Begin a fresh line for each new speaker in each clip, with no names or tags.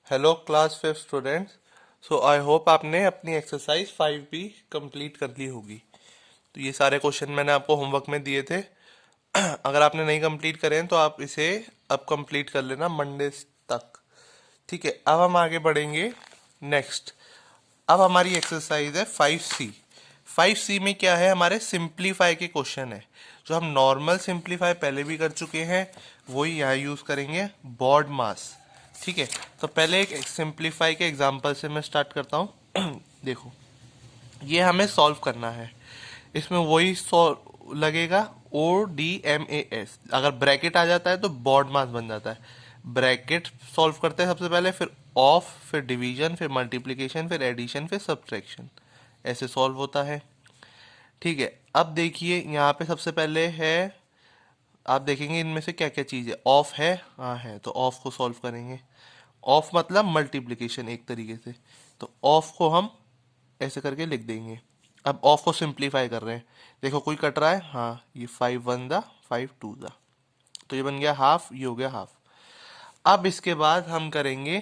Hello class 5 students. So I hope आपने अपनी exercise 5 भी कंप्लीट कर ली होगी। तो ये सारे क्वेश्चन मैंने आपको होमवर्क में दिए थे। अगर आपने नहीं कंप्लीट करे हैं तो आप इसे अब कंप्लीट कर लेना मंडे तक। ठीक है, अब हम आगे बढ़ेंगे। नेक्स्ट, अब हमारी एक्सरसाइज है 5C। 5C में क्या है, हमारे सिंप्लीफाई के क्वेश्चन है। जो हम नॉर्मल सिंप्लीफाई पहले भी कर चुके हैं वही यहाँ यूज़ करेंगे, बॉड मास। ठीक है, तो पहले एक सिंप्लीफाई के एग्जांपल से मैं स्टार्ट करता हूँ। देखो, ये हमें सॉल्व करना है। इसमें वही सॉल्व लगेगा, ODMAS। अगर ब्रैकेट आ जाता है तो बॉड मास बन जाता है। ब्रैकेट सॉल्व करते हैं सबसे पहले, फिर ऑफ, फिर डिवीजन, फिर मल्टीप्लिकेशन, फिर एडिशन, फिर सब्ट्रैक्शन। ऐसे सॉल्व होता है। ठीक है, अब देखिए यहाँ पे सबसे पहले है, आप देखेंगे इनमें से क्या क्या चीज़ है। ऑफ है, हाँ है, तो ऑफ को सॉल्व करेंगे। ऑफ मतलब मल्टीप्लिकेशन एक तरीके से, तो ऑफ को हम ऐसे करके लिख देंगे। अब ऑफ को सिंप्लीफाई कर रहे हैं। देखो कोई कट रहा है, हाँ, ये 5 1 दा 5 2 दा, तो ये बन गया हाफ, ये हो गया हाफ। अब इसके बाद हम करेंगे,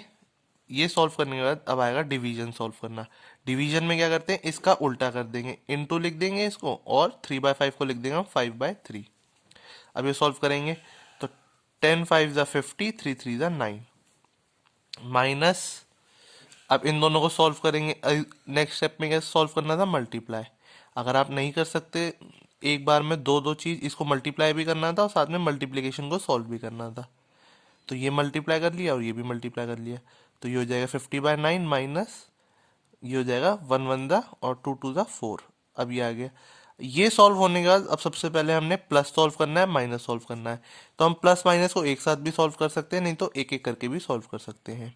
ये सॉल्व करने के बाद अब आएगा डिवीजन सॉल्व करना। डिवीजन में क्या करते हैं, इसका उल्टा कर देंगे, इनटू लिख देंगे इसको, और 3/5 को लिख देंगे हम 5/3। अब ये सॉल्व करेंगे तो 10 5 ज़ा 50, 3 3 ज़ा 9, माइनस। अब इन दोनों को सॉल्व करेंगे। नेक्स्ट स्टेप में क्या सॉल्व करना था, मल्टीप्लाई। अगर आप नहीं कर सकते एक बार में दो दो चीज, इसको मल्टीप्लाई भी करना था और साथ में मल्टीप्लिकेशन को सॉल्व भी करना था, तो ये मल्टीप्लाई कर लिया और ये भी मल्टीप्लाई कर लिया। तो ये हो जाएगा 50/9 माइनस, ये हो जाएगा 1 1 दा और 2 2 दा 4। अब ये आ गया। ये सॉल्व होने के बाद अब सबसे पहले हमने प्लस सॉल्व करना है, माइनस सॉल्व करना है। तो हम प्लस माइनस को एक साथ भी सॉल्व कर सकते हैं, नहीं तो एक एक करके भी सॉल्व कर सकते हैं।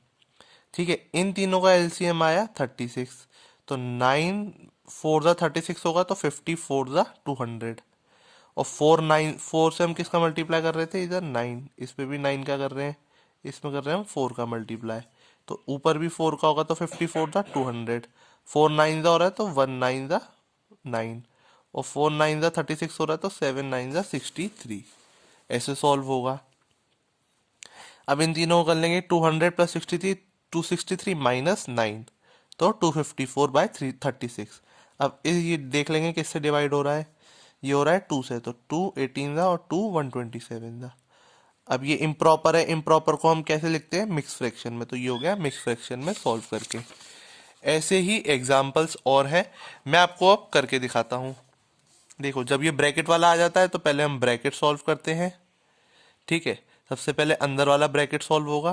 ठीक है, इन तीनों का एलसीएम आया 36। तो 9 4 ज़ा 36 होगा, तो 54 ज़ा 200। और 4 से हम किसका मल्टीप्लाई कर रहे थे, इधर 9, इस पे भी 9 का कर रहे हैं, इसमें कर रहे हैं हम 4 का मल्टीप्लाई। तो ऊपर भी 4 का होगा, तो 54 ज़ा 200। 4 9 ज़ा हो रहा है तो 1 9 ज़ा 9, और 4 9 ज़ा 36 हो रहा है तो 7 9 ज़ा 63। ऐसे सॉल्व होगा। अब इन तीनों को कर लेंगे, 200 प्लस 63, 263 माइनस 9, तो 254/36। अब ये देख लेंगे किससे डिवाइड हो रहा है, ये हो रहा है 2 से, तो 2 18 था और 2 127 था। अब ये इम्प्रॉपर है, इम्प्रॉपर को हम कैसे लिखते हैं, मिक्स फ्रैक्शन में, तो ये हो गया मिक्स फ्रैक्शन में सॉल्व करके। ऐसे ही एग्जाम्पल्स और हैं, मैं आपको अब करके दिखाता हूँ। देखो, जब ये ब्रैकेट वाला आ जाता है तो पहले हम ब्रैकेट सॉल्व करते हैं। ठीक है, सबसे पहले अंदर वाला ब्रैकेट सॉल्व होगा,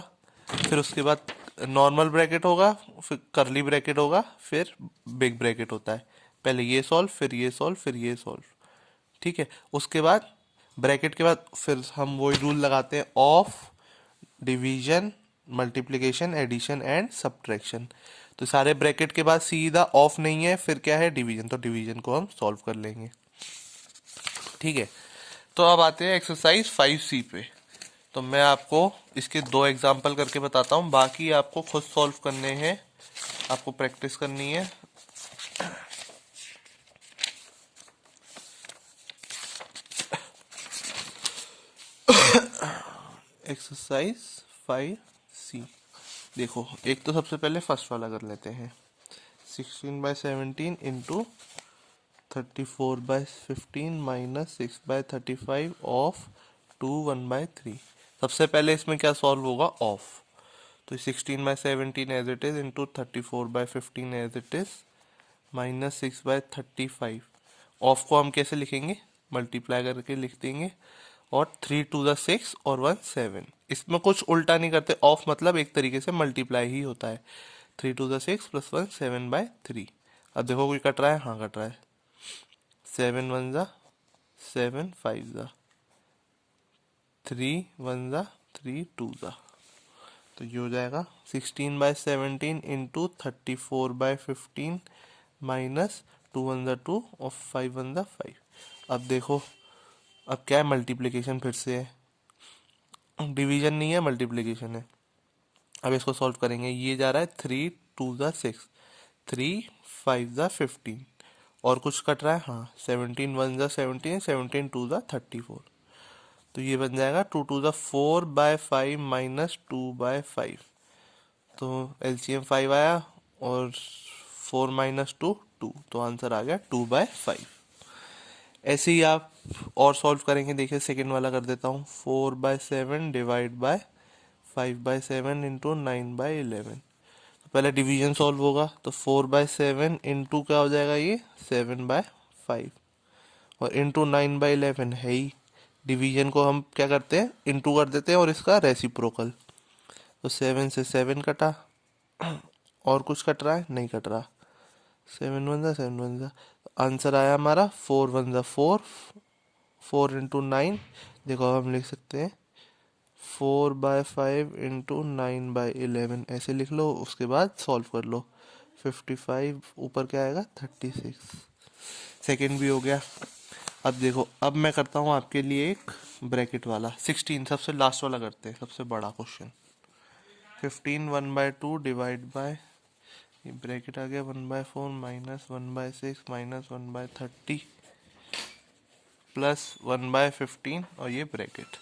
फिर उसके बाद नॉर्मल ब्रैकेट होगा, फिर करली ब्रैकेट होगा, फिर बिग ब्रैकेट होता है। पहले ये सॉल्व, फिर ये सॉल्व, फिर ये सॉल्व। ठीक है, उसके बाद ब्रैकेट के बाद फिर हम वही रूल लगाते हैं, of, division, multiplication, addition and subtraction. तो सारे ब्रैकेट के बाद सीधा ऑफ नहीं है, फिर क्या है, डिवीजन, तो डिवीजन को हम सॉल्व कर लेंगे। ठीक है, तो अब आते हैं एक्सरसाइज 5C पे। तो मैं आपको इसके दो एग्जाम्पल करके बताता हूँ, बाकी आपको खुद सॉल्व करने हैं, आपको प्रैक्टिस करनी है। एक्सरसाइज 5C, देखो एक तो सबसे पहले फर्स्ट वाला कर लेते हैं। 16/17 इंटू 34/15 माइनस 6/35 ऑफ 2 1/3। सबसे पहले इसमें क्या सॉल्व होगा, ऑफ। तो 16/17 as it is into 34/15 as it is minus 6/35। Of को हम कैसे लिखेंगे, मल्टीप्लाई करके लिख देंगे, और 3 2 ज़ा 6 और 1 7। इसमें कुछ उल्टा नहीं करते, ऑफ मतलब एक तरीके से मल्टीप्लाई ही होता है। 3 2 ज़ा 6 प्लस 1 7/3। अब देखो कोई कट रहा है, हाँ कट रहा है। 7 1 ज़ा 7, 5 ज़ा 3, 1 ज़ा 3 2 ज़ा, तो ये हो जाएगा 16/17 इंटू 34/15 माइनस 2 1 ज़ा 2 और 5 1 ज़ा 5। अब देखो, अब क्या है, मल्टीप्लिकेशन फिर से है, डिवीजन नहीं है, मल्टीप्लिकेशन है। अब इसको सॉल्व करेंगे, ये जा रहा है 3 2 ज़ा 6, 3 5 ज़ा 15, और कुछ कट रहा है, हाँ 17 1 ज़ा 17, 17 2 ज़ा 34। तो ये बन जाएगा 2 2 ज़ा 4/5 माइनस 2/5। तो एलसीएम 5 आया और 4 माइनस 2 2, तो आंसर आ गया 2/5। ऐसे ही आप और सॉल्व करेंगे। देखिए सेकंड वाला कर देता हूँ। 4/7 डिवाइड बाय 5/7 इंटू 9/11। तो पहले डिवीजन सॉल्व होगा, तो 4/7 इंटू क्या हो जाएगा, ये 7/5, और इंटू 9/11 है ही। डिवीजन को हम क्या करते हैं, इंटू कर देते हैं और इसका रेसिप्रोकल। तो 7 से 7 कटा, और कुछ कट रहा है, नहीं कट रहा। 7 वन जा, आंसर आया हमारा 4 1 4, 4 इंटू 9। देखो अब हम लिख सकते हैं 4/5 इंटू 9/11, ऐसे लिख लो। उसके बाद सॉल्व कर लो। 55 ऊपर क्या आएगा, 36। सेकेंड भी हो गया। अब देखो, अब मैं करता हूँ आपके लिए एक ब्रैकेट वाला। 16 सबसे लास्ट वाला करते हैं, सबसे बड़ा क्वेश्चन। 15 1/2 डिवाइड बाय, ये ब्रैकेट आ गया 1/4 माइनस 1/6 माइनस 1/30 प्लस 1/15, और ये ब्रैकेट।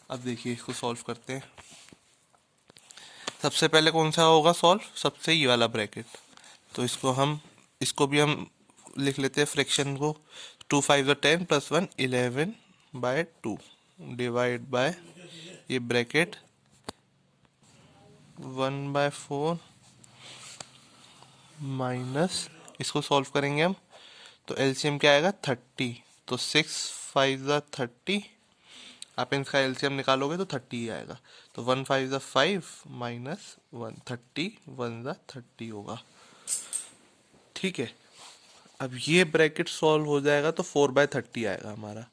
अब देखिए इसको सॉल्व करते हैं। सबसे पहले कौन सा होगा सॉल्व, सबसे ये वाला ब्रैकेट। तो इसको भी हम लिख लेते हैं फ्रैक्शन को। 2 5 10 प्लस 1 11/2 डिवाइड बाय, ये ब्रैकेट 1/4 माइनस, इसको सॉल्व करेंगे हम तो एलसीएम क्या आएगा 30। तो 6 5 30, आप इसका एलसीएम निकालोगे तो 30 ही आएगा। तो 1 5 5 माइनस 1 30 1 30 होगा। ठीक है, अब ये ब्रैकेट सॉल्व हो जाएगा तो 4/30 आएगा हमारा,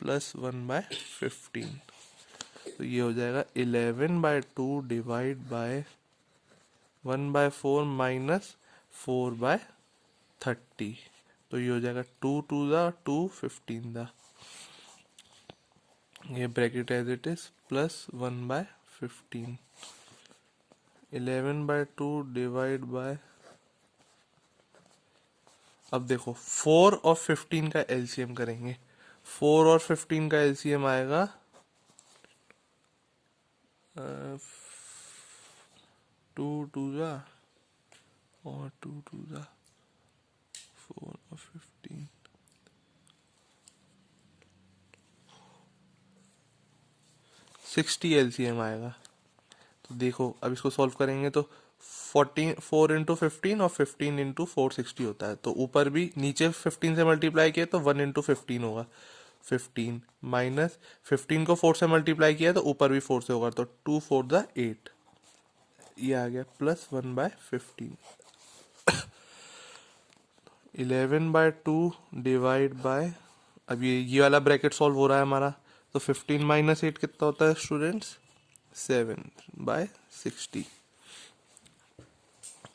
प्लस 1/15। तो ये हो जाएगा 11/2 डिवाइड बाय 1/4 माइनस 4/30। तो ये हो जाएगा 2 2 2 15 ये bracket as it is, plus 1/15। 11/2 divide by, अब देखो 4 और 15 का एलसीएम करेंगे। 4 और 15 का एलसीएम आएगा 2 2 और 2 2 4 और 15, 60 एलसीएम आएगा। तो देखो अब इसको सॉल्व करेंगे तो 4 इंटू 15 और 15 इंटू 4 60 होता है। तो ऊपर भी नीचे 15 से मल्टीप्लाई किया तो 1 इंटू 15 होगा 15, माइनस 15 को 4 से मल्टीप्लाई किया तो ऊपर भी 4 से होगा, तो 2 4 8, ये आ गया प्लस 1/15। 11/2 डिवाइड बाय, अब ये वाला ब्रैकेट सॉल्व हो रहा है हमारा। तो 15 माइनस 8 कितना होता है स्टूडेंट्स, 7/60।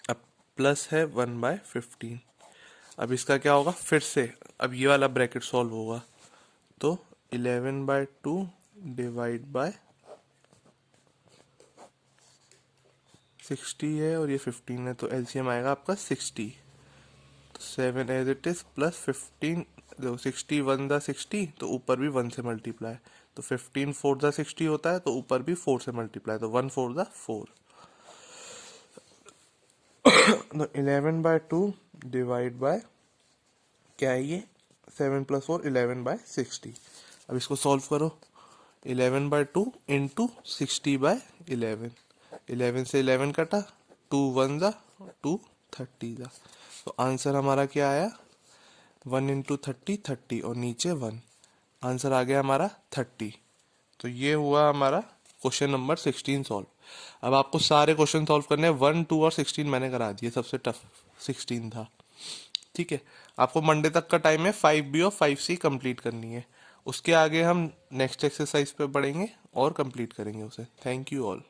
अब प्लस है 1/15। अब इसका क्या होगा, फिर से अब ये वाला ब्रैकेट सॉल्व होगा। तो 11/2 डिवाइड बाय 60 है और ये 15 है, तो एलसीएम आएगा आपका 60। तो 7 एज इट इज प्लस 15, देखो 60 1 60, तो ऊपर भी 1 से मल्टीप्लाई। तो 15 4 60 होता है, तो ऊपर भी 4 से मल्टीप्लाई, तो 1 4 4। तो 11/2 डिवाइड बाय क्या है ये, 7 प्लस 4 11/60। अब इसको सॉल्व करो। 11/2 इंटू 60/11, 11 से 11 कटा, 2 1 2 30 तो आंसर हमारा क्या आया, 1 इंटू 30 30, और नीचे 1, आंसर आ गया हमारा 30। तो ये हुआ हमारा क्वेश्चन नंबर 16 सॉल्व। अब आपको सारे क्वेश्चन सॉल्व करने हैं। 1 2 और 16 मैंने करा दिए, सबसे टफ 16 था। ठीक है, आपको मंडे तक का टाइम है 5B और 5C कंप्लीट करनी है। उसके आगे हम नेक्स्ट एक्सरसाइज पे बढ़ेंगे और कंप्लीट करेंगे उसे। Thank you all.